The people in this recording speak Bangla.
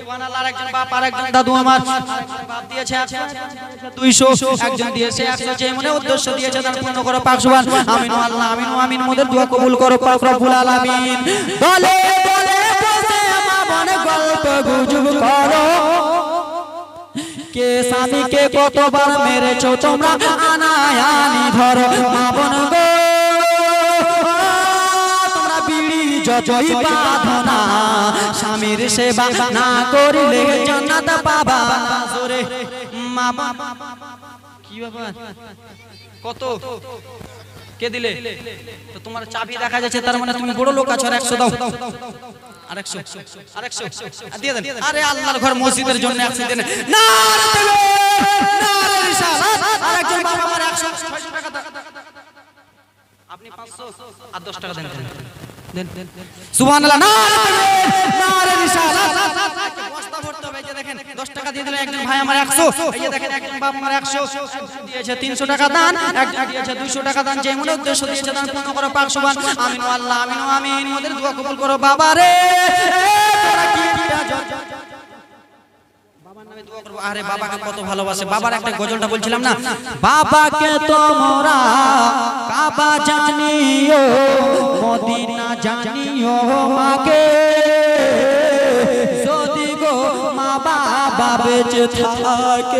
সুবহানাল্লাহ। আরেকজন বাপ আরেকজন দাদু আমার বাপ দিয়েছে 200, একজন দিয়েছে 100, যে মনে উদ্দেশ্য দিয়েছে তার পূর্ণ করো পাক সুবহান। আমিন আল্লাহ আমিন আমিন। মোদের দোয়া কবুল করো পাক রব্বুল আলামিন। বলে বলে বসে মা বনে গল্প গুজব করো, কে স্বামীকে কতবার মেরেছো তোমরা আনায়ানি ধরো। মা বোন গো তোমরা বিড়ি যতই বাঁধো না, স্বামীর সেবা না করিলে জান্নাত পাবা না। জোরে মা বাবা কি ব্যাপার, কত কে দিলে? তো তোমার চাবি দেখা যাচ্ছে, তার মানে তুমি বড় লোক আছো। আর 100 দাও, আর 100 দিয়ে দেন। আরে আল্লাহর ঘর মসজিদের জন্য 100 দেন। নারে তাকবীর, নারে রিসালাত। আরেকজন বাবা আমার 100 600 টাকা দাও, আপনি 500 আর 10 টাকা দেন দেন সুবহানাল্লাহ। নারে তাকবীর, নারে রিসালাত। বস্তা ভরতে হবে, এই যে দেখেন 10 টাকা দিয়ে দিলেন একজন ভাই আমার 100। এই যে দেখেন একজন বাবা আমার 100 দিয়েছে 300 টাকা দান, একজন দিয়েছে 200 টাকা দান, যে মনে উদ্দেশ্য দিয়েছে দান পূর্ণ করো পাক সুবহান। আমিন আল্লাহ আমিন আমিন। মোদের দোয়া কবুল করো বাবা রে। তোরা কি বাবার নামে দোয়া করব। আরে বাবাকে কত ভালোবাসে। বাবার একটা গজলটা বলছিলাম না, বাবাকে তোমরা কাবা জানিও মদিনা জানিও, মাকে যদি গো মা বাবা বেঁচে থাকে